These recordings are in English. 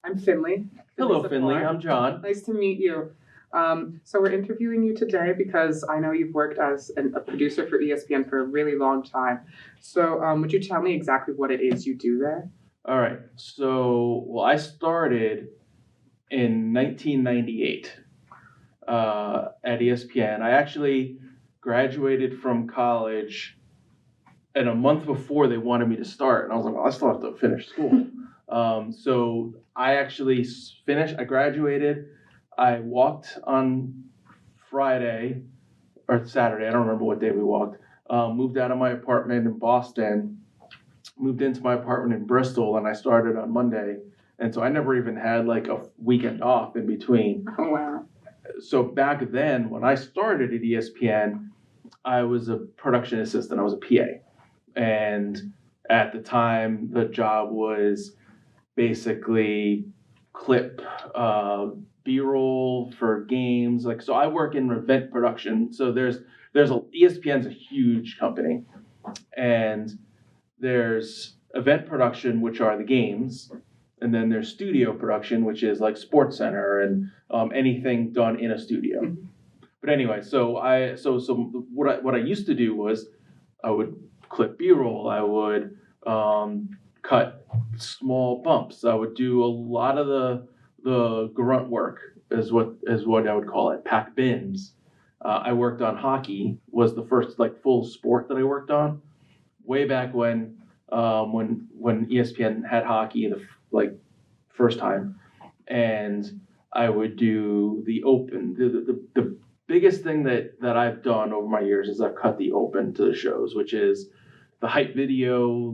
I'm Finlay. Hello, Finlay. I'm John. Nice to meet you. So we're interviewing you today because I know you've worked as a producer for ESPN for a really long time. So would you tell me exactly what it is you do there? All right. So, I started in 1998 at ESPN. I actually graduated from college, and a month before they wanted me to start, and I was like, well, I still have to finish school. So I actually finished. I graduated. I walked on Friday or Saturday. I don't remember what day we walked. Moved out of my apartment in Boston, moved into my apartment in Bristol, and I started on Monday. And so I never even had like a weekend off in between. Oh, wow. So back then, when I started at ESPN, I was a production assistant. I was a PA. And at the time, the job was basically clip B-roll for games. Like, so I work in event production. So ESPN's a huge company, and there's event production, which are the games, and then there's studio production, which is like Sports Center and anything done in a studio. But anyway, so what I used to do was I would clip B-roll. I would cut small bumps. I would do a lot of the grunt work, is what I would call it. Pack bins. I worked on hockey. Was the first like full sport that I worked on way back when ESPN had hockey the first time, and I would do the open. The biggest thing that I've done over my years is I've cut the open to the shows, which is the hype video,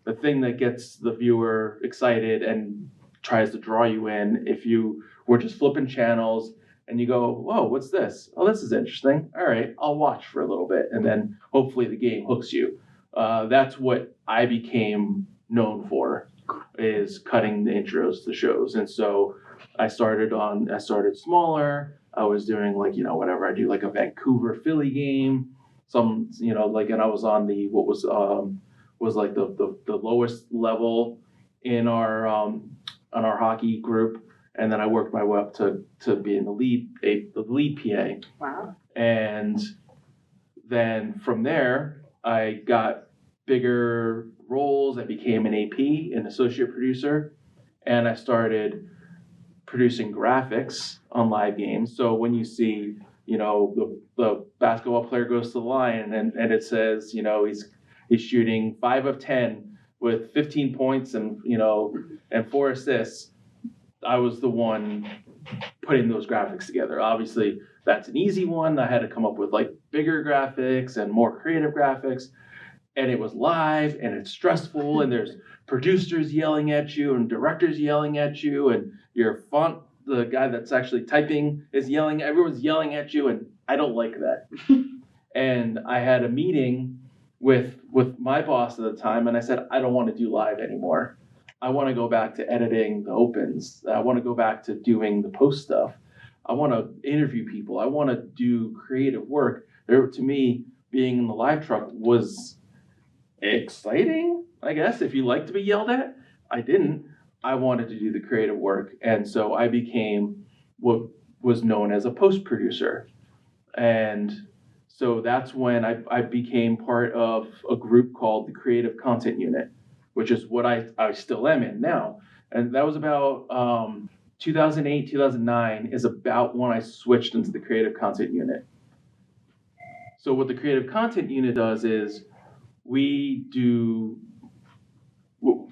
the thing that gets the viewer excited and tries to draw you in. If you were just flipping channels and you go, whoa, what's this? Oh, this is interesting. All right, I'll watch for a little bit, and then hopefully the game hooks you. That's what I became known for, is cutting the intros to shows. And so I started smaller. I was doing whatever I do, like a Vancouver Philly game, and I was on what was like the lowest level in our on our hockey group, and then I worked my way up to being the lead PA. Wow. And then from there, I got bigger roles. I became an AP, an associate producer, and I started producing graphics on live games. So when you see, the basketball player goes to the line and it says, he's shooting 5 of 10 with 15 points and 4 assists, I was the one putting those graphics together. Obviously, that's an easy one. I had to come up with like bigger graphics and more creative graphics. And it was live and it's stressful and there's producers yelling at you and directors yelling at you and your the guy that's actually typing everyone's yelling at you, and I don't like that. And I had a meeting with my boss at the time, and I said, I don't want to do live anymore. I want to go back to editing the opens. I want to go back to doing the post stuff. I want to interview people. I want to do creative work. To me, being in the live truck was exciting, I guess, if you like to be yelled at. I didn't. I wanted to do the creative work, and so I became what was known as a post producer. And so that's when I became part of a group called the Creative Content Unit, which is what I still am in now. And that was about 2008, 2009 is about when I switched into the Creative Content Unit. So what the Creative Content Unit does is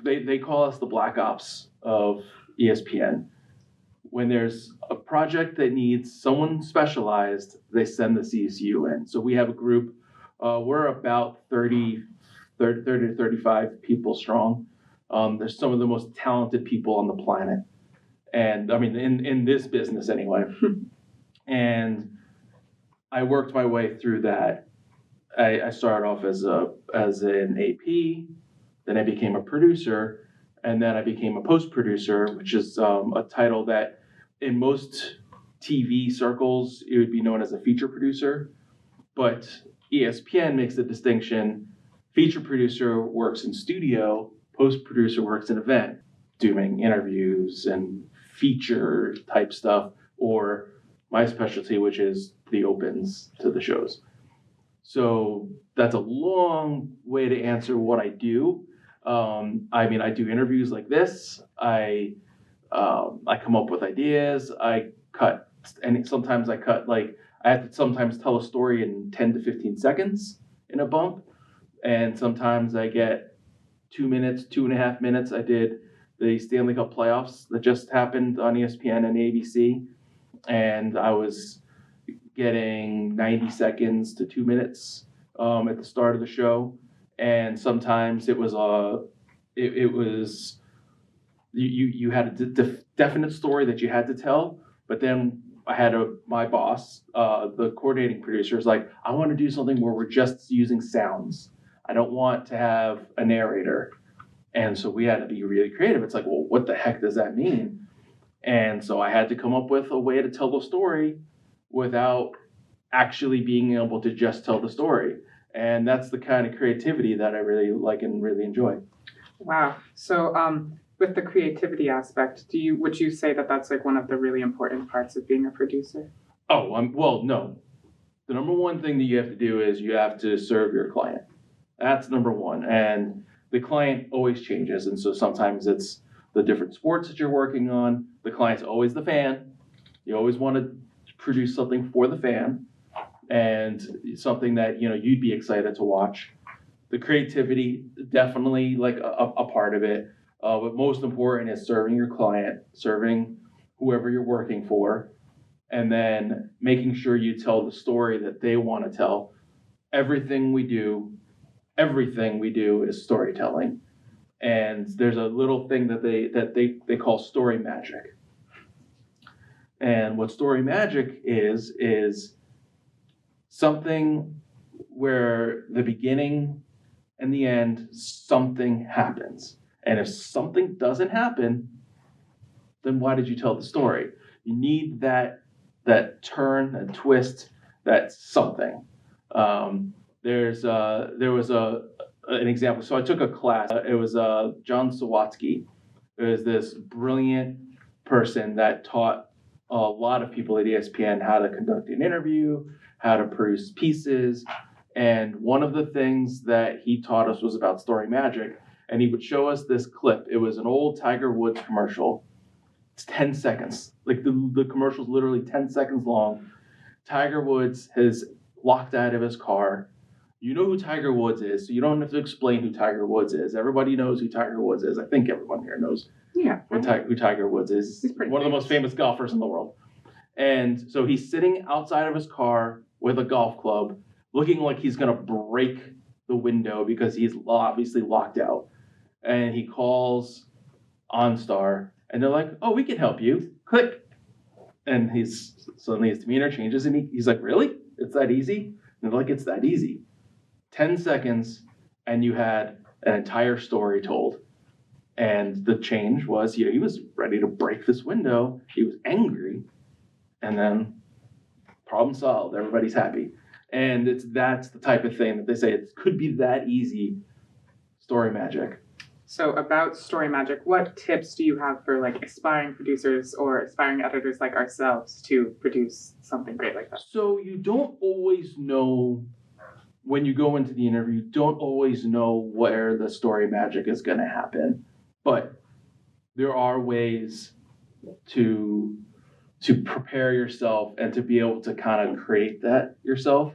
they call us the Black Ops of ESPN. When there's a project that needs someone specialized, they send the CSU in. So we have a group. We're about 30 to 35 people strong. There's some of the most talented people on the planet. And I mean, in this business anyway. And I worked my way through that. I started off as an AP, then I became a producer, and then I became a post producer, which is a title that in most TV circles it would be known as a feature producer, but ESPN makes the distinction: feature producer works in studio, post producer works in event. doing interviews and feature type stuff, or my specialty, which is the opens to the shows. So that's a long way to answer what I do. I do interviews like this. I come up with ideas. Sometimes I cut, like, I have to sometimes tell a story in 10 to 15 seconds in a bump. And sometimes I get 2 minutes, 2.5 minutes. I did the Stanley Cup playoffs that just happened on ESPN and ABC. And I was getting 90 seconds to 2 minutes at the start of the show. And sometimes it was you had a definite story that you had to tell, but then I had my boss, the coordinating producer, is like, I want to do something where we're just using sounds. I don't want to have a narrator. And so we had to be really creative. It's like, well, what the heck does that mean? And so I had to come up with a way to tell the story without actually being able to just tell the story. And that's the kind of creativity that I really like and really enjoy. Wow. So with the creativity aspect, would you say that that's like one of the really important parts of being a producer? Oh, well, no. The number one thing that you have to do is you have to serve your client. That's number one. And the client always changes. And so sometimes it's the different sports that you're working on. The client's always the fan. You always want to produce something for the fan and something that, you'd be excited to watch. The creativity, definitely like a part of it. But most important is serving your client, serving whoever you're working for, and then making sure you tell the story that they want to tell. Everything we do is storytelling. And there's a little thing that they call story magic. And what story magic is something where the beginning and the end, something happens. And if something doesn't happen, then why did you tell the story? You need that turn, that twist, that something. There was an example. So I took a class. It was John Sawatsky. It was this brilliant person that taught a lot of people at ESPN how to conduct an interview, how to produce pieces. And one of the things that he taught us was about story magic. And he would show us this clip. It was an old Tiger Woods commercial. It's 10 seconds. Like the commercial's literally 10 seconds long. Tiger Woods has locked out of his car. You know who Tiger Woods is, so you don't have to explain who Tiger Woods is. Everybody knows who Tiger Woods is. I think everyone here knows who Tiger Woods is. He's pretty one of the most famous golfers in the world. And so he's sitting outside of his car with a golf club, looking like he's going to break the window because he's obviously locked out. And he calls OnStar, and they're like, "Oh, we can help you." Click. And suddenly his demeanor changes, and he's like, "Really? It's that easy?" And they're like, "It's that easy." 10 seconds, and you had an entire story told. And the change was, he was ready to break this window. He was angry. And then problem solved. Everybody's happy. And that's the type of thing that they say it could be that easy. Story magic. So about story magic, what tips do you have for like aspiring producers or aspiring editors like ourselves to produce something great like that? So you don't always know, when you go into the interview, you don't always know where the story magic is going to happen. But there are ways to prepare yourself and to be able to kind of create that yourself.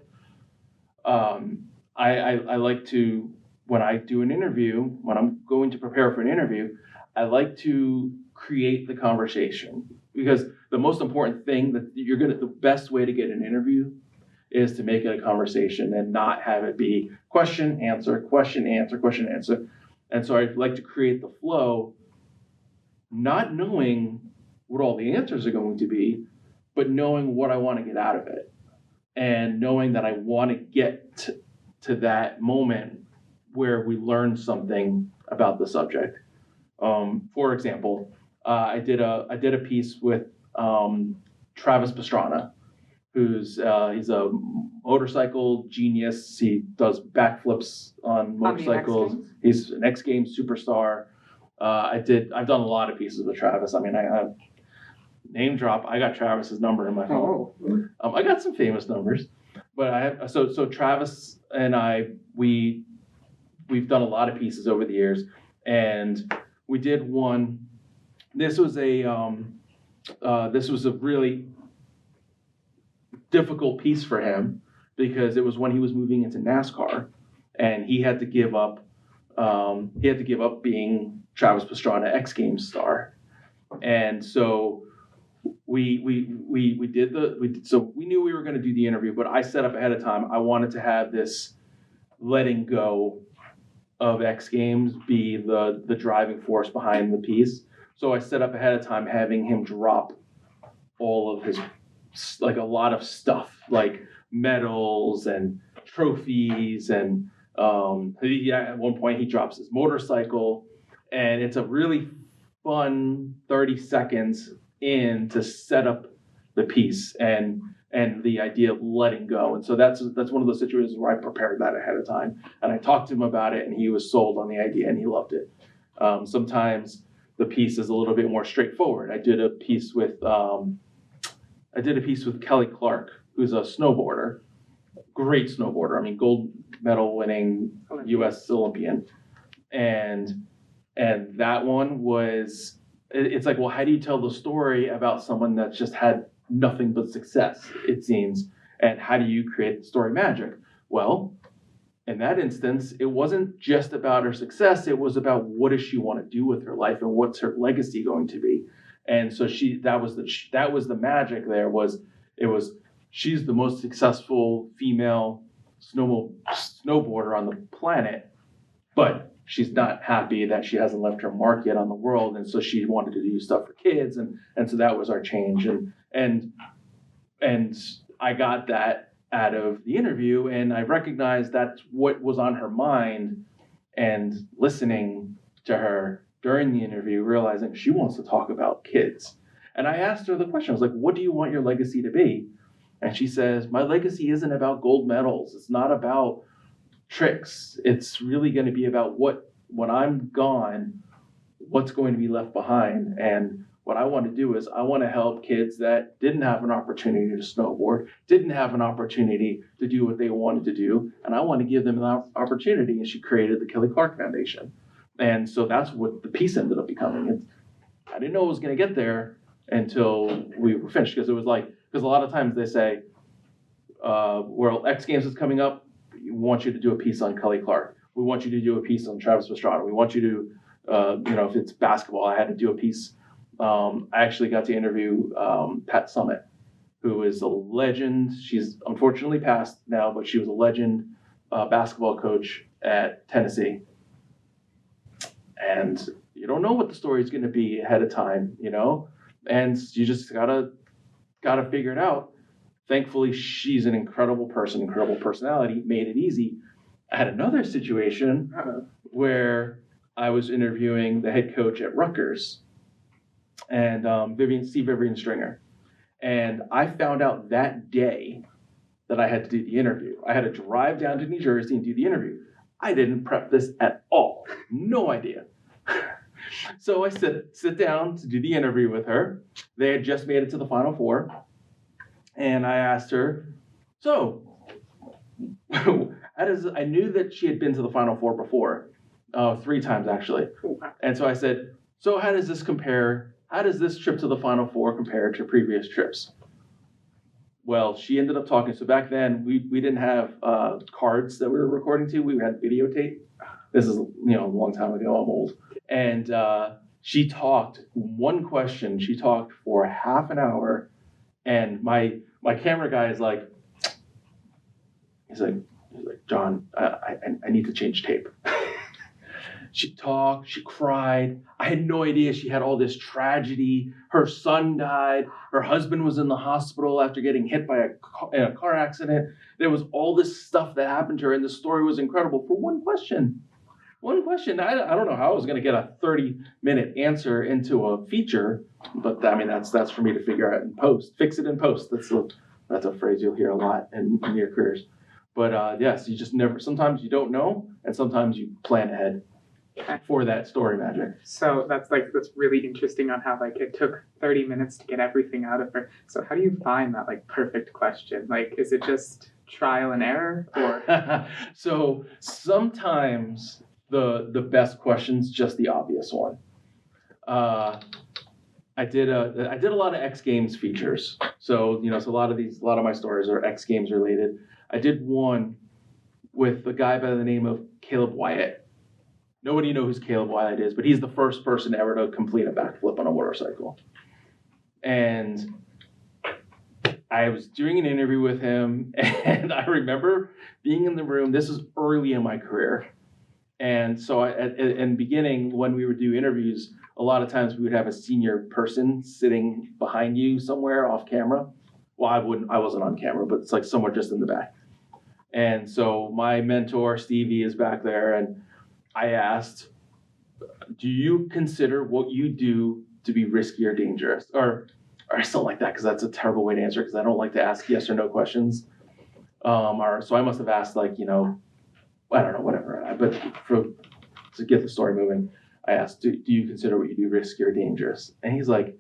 I like to, when I do an interview, when I'm going to prepare for an interview, I like to create the conversation, because the most important thing that the best way to get an interview is to make it a conversation and not have it be question, answer, question, answer, question, answer. And so I like to create the flow, not knowing what all the answers are going to be, but knowing what I want to get out of it, and knowing that I want to get to that moment where we learn something about the subject. For example, I did a piece with Travis Pastrana, he's a motorcycle genius. He does backflips on motorcycles. He's an X Games superstar. I've done a lot of pieces with Travis. I mean, I name drop. I got Travis's number in my phone. I got some famous numbers, but I have so Travis and we've done a lot of pieces over the years, and we did one. This was a really difficult piece for him because it was when he was moving into NASCAR, and he had to give up. He had to give up being Travis Pastrana X Games star, and so we knew we were going to do the interview, but I set up ahead of time. I wanted to have this letting go of X Games be the driving force behind the piece. So I set up ahead of time having him drop all of his, like, a lot of stuff, like medals and trophies, and at one point he drops his motorcycle, and it's a really fun 30 seconds in to set up the piece and the idea of letting go. And so that's one of those situations where I prepared that ahead of time, and I talked to him about it, and he was sold on the idea, and he loved it. Sometimes the piece is a little bit more straightforward. I did a piece with Kelly Clark, who's a snowboarder, great snowboarder. I mean, gold medal winning U.S. Olympian, and that one was. It's like, well, how do you tell the story about someone that's just had nothing but success, it seems, and how do you create story magic? Well, in that instance, it wasn't just about her success. It was about what does she want to do with her life and what's her legacy going to be. And so that was the magic there. She's the most successful female snowboarder on the planet, but she's not happy that she hasn't left her mark yet on the world, and so she wanted to do stuff for kids, and so that was our change, and I got that out of the interview, and I recognized that's what was on her mind, and listening to her during the interview, realizing she wants to talk about kids, and I asked her the question. I was like, "What do you want your legacy to be?" And she says, "My legacy isn't about gold medals. It's not about tricks. It's really going to be about when I'm gone, what's going to be left behind. And what I want to do is I want to help kids that didn't have an opportunity to snowboard, didn't have an opportunity to do what they wanted to do, and I want to give them an opportunity." And she created the Kelly Clark Foundation. And so that's what the piece ended up becoming. I didn't know it was going to get there until we were finished, because a lot of times they say, well, X Games is coming up. We want you to do a piece on Kelly Clark. We want you to do a piece on Travis Pastrana. We want you to, if it's basketball, I had to do a piece. I actually got to interview Pat Summitt, who is a legend. She's unfortunately passed now, but she was a legend basketball coach at Tennessee. And you don't know what the story is going to be ahead of time, and you just gotta figure it out. Thankfully, she's an incredible person, incredible personality, made it easy. I had another situation where I was interviewing the head coach at Rutgers, and Vivian Stringer. And I found out that day that I had to do the interview. I had to drive down to New Jersey and do the interview. I didn't prep this at all. No idea. So I sit down to do the interview with her. They had just made it to the Final Four. And I asked her, so, I knew that she had been to the Final Four before, 3 times actually. And so I said, so how does this compare? How does this trip to the Final Four compare to previous trips? Well, she ended up talking. So back then, we didn't have cards that we were recording to. We had videotape. This is a long time ago. I'm old. And she talked one question. She talked for half an hour. And my camera guy is like, he's like, John, I need to change tape. She talked, she cried. I had no idea she had all this tragedy. Her son died. Her husband was in the hospital after getting hit by a car accident. There was all this stuff that happened to her, and the story was incredible for one question. One question. I don't know how I was going to get a 30-minute answer into a feature, but I mean that's for me to figure out in post. Fix it in post. That's a phrase you'll hear a lot in your careers. But yes, you just never. Sometimes you don't know, and sometimes you plan ahead. for that story magic. So that's really interesting on how like it took 30 minutes to get everything out of her. So how do you find that like perfect question? Like, is it just trial and error, or? So sometimes the best question's just the obvious one. I did a lot of X Games features. So so a lot of my stories are X Games related. I did one with a guy by the name of Caleb Wyatt. Nobody knows who Caleb Wyatt is, but he's the first person ever to complete a backflip on a motorcycle. And I was doing an interview with him, and I remember being in the room. This was early in my career. And so in the beginning, when we would do interviews, a lot of times we would have a senior person sitting behind you somewhere off camera. Well, I wasn't on camera, but it's like somewhere just in the back. And so my mentor, Stevie, is back there, and I asked, do you consider what you do to be risky or dangerous? Or I still like that because that's a terrible way to answer, because I don't like to ask yes or no questions. So I must have asked I don't know, whatever. But to get the story moving, I asked, do you consider what you do risky or dangerous? And he's like,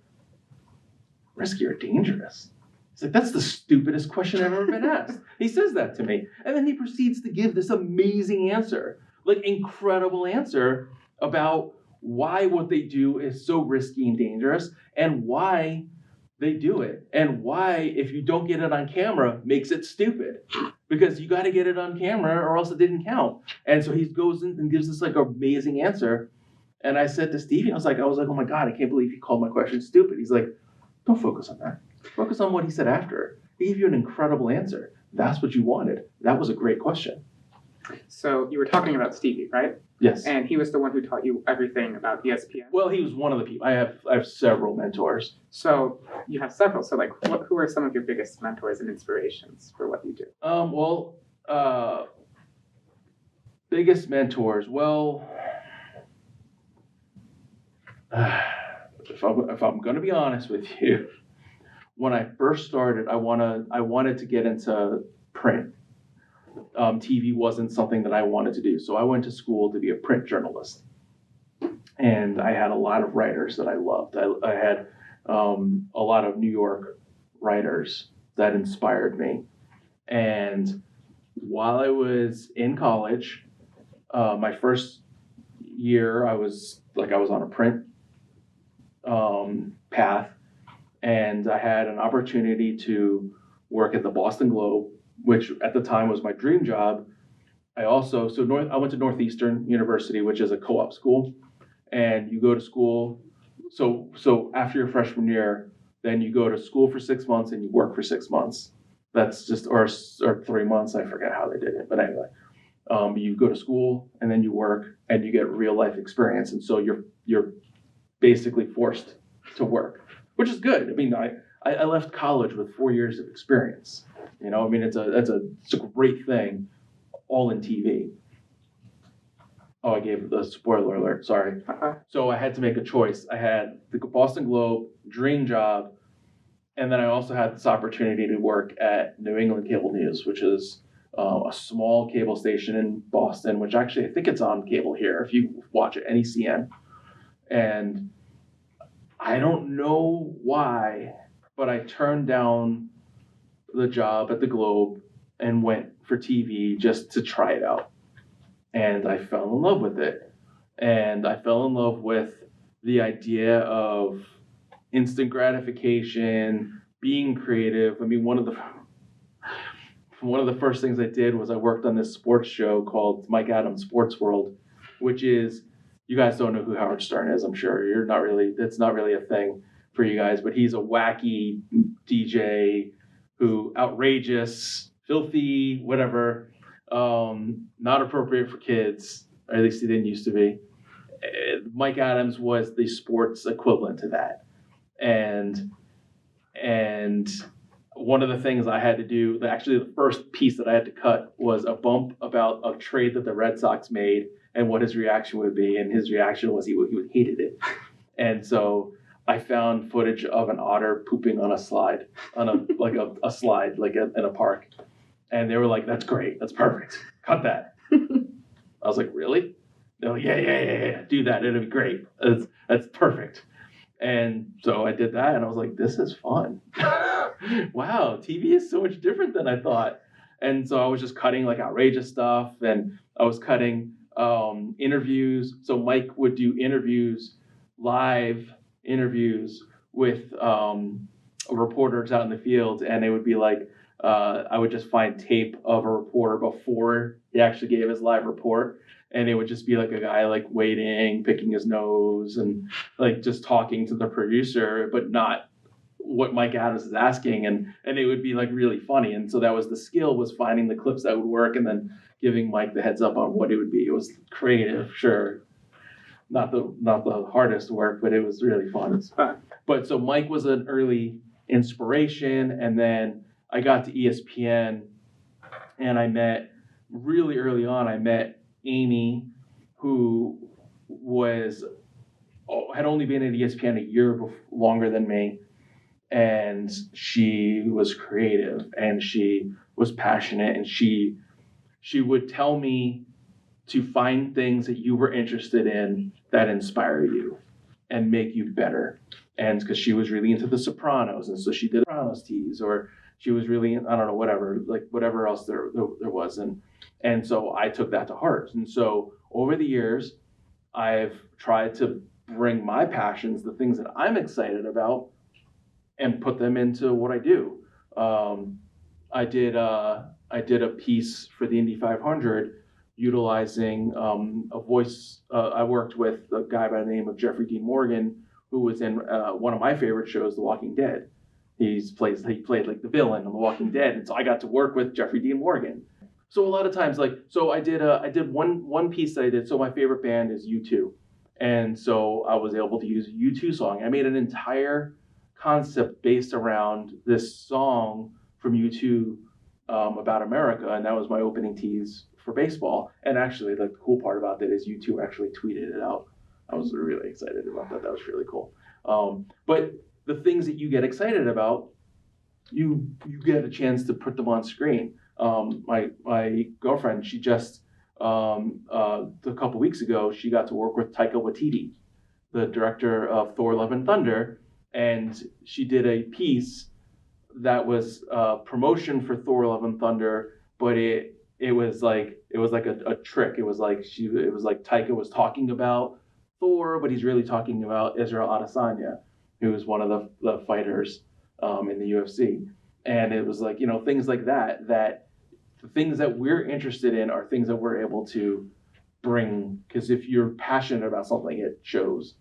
risky or dangerous? He's like, that's the stupidest question I've ever been asked. He says that to me. And then he proceeds to give this amazing answer, like incredible answer about why what they do is so risky and dangerous, and why they do it, and why, if you don't get it on camera, makes it stupid. Because you got to get it on camera or else it didn't count. And so he goes in and gives this like amazing answer. And I said to Stevie, I was like, oh my God, I can't believe he called my question stupid. He's like, don't focus on that. Focus on what he said after. He gave you an incredible answer. That's what you wanted. That was a great question. So you were talking about Stevie, right? Yes. And he was the one who taught you everything about ESPN? Well, he was one of the people. I have several mentors. So you have several. So like, who are some of your biggest mentors and inspirations for what you do? Biggest mentors. Well, if I'm going to be honest with you, when I first started, I wanted to get into print. TV wasn't something that I wanted to do, so I went to school to be a print journalist. And I had a lot of writers that I loved. I had a lot of New York writers that inspired me. And while I was in college, my first year, I was on a print path, and I had an opportunity to work at the Boston Globe, which at the time was my dream job. I went to Northeastern University, which is a co-op school, and you go to school. So after your freshman year, then you go to school for 6 months and you work for 6 months. That's just or 3 months. I forget how they did it, but anyway, you go to school and then you work and you get real life experience, and so you're basically forced to work, which is good. I mean, I left college with 4 years of experience. It's a great thing, all in TV. Oh, I gave the spoiler alert. Sorry. So I had to make a choice. I had the Boston Globe, dream job, and then I also had this opportunity to work at New England Cable News, which is a small cable station in Boston, which actually I think it's on cable here if you watch it, NECN. And I don't know why, but I turned down the job at the Globe and went for TV just to try it out. And I fell in love with it. And I fell in love with the idea of instant gratification, being creative. I mean, one of the first things I did was I worked on this sports show called Mike Adams Sports World, which is, you guys don't know who Howard Stern is, I'm sure. It's not really a thing for you guys, but he's a wacky DJ who outrageous, filthy, whatever, not appropriate for kids, or at least he didn't used to be. Mike Adams was the sports equivalent to that. And one of the things I had to do, actually the first piece that I had to cut was a bump about a trade that the Red Sox made and what his reaction would be. And his reaction was he hated it. And so I found footage of an otter pooping on a slide, on a slide, in a park. And they were like, that's great. That's perfect. Cut that. I was like, really? They're like, yeah, do that. It'll be great. That's perfect. And so I did that, and I was like, this is fun. Wow, TV is so much different than I thought. And so I was just cutting like outrageous stuff, and I was cutting interviews. So Mike would do live interviews with reporters out in the field, and it would be like, I would just find tape of a reporter before he actually gave his live report, and it would just be like a guy like waiting, picking his nose, and like just talking to the producer, but not what Mike Adams is asking, and it would be like really funny. And so that was the skill, was finding the clips that would work, and then giving Mike the heads up on what it would be. It was creative, sure, not the hardest work, but it was really fun. It's fun. But so Mike was an early inspiration, and then I got to ESPN, and I met really early on. I met Amy, who had only been at ESPN a year longer than me, and she was creative, and she was passionate, and she would tell me to find things that you were interested in that inspire you and make you better. And because she was really into The Sopranos, and so she did Sopranos teas, or she was really, I don't know, whatever else there was. And so I took that to heart. And so over the years, I've tried to bring my passions, the things that I'm excited about, and put them into what I do. I did a piece for the Indy 500 utilizing a voice. I worked with a guy by the name of Jeffrey Dean Morgan, who was in one of my favorite shows, The Walking Dead. He played like the villain on The Walking Dead, and so I got to work with Jeffrey Dean Morgan. So a lot of times, I did one piece that I did. So my favorite band is U2, and so I was able to use a U2 song. I made an entire concept based around this song from U2 about America, and that was my opening tease for baseball. And actually, the cool part about that is U2 actually tweeted it out. I was really excited about that. That was really cool. But the things that you get excited about, you get a chance to put them on screen. My girlfriend, she just a couple weeks ago, she got to work with Taika Waititi, the director of Thor: Love and Thunder, and she did a piece that was promotion for Thor: Love and Thunder, but it was like a trick. It was like Taika was talking about Thor, but he's really talking about Israel Adesanya, who is one of the fighters in the UFC. And it was like, things like that the things that we're interested in are things that we're able to bring, because if you're passionate about something, it shows.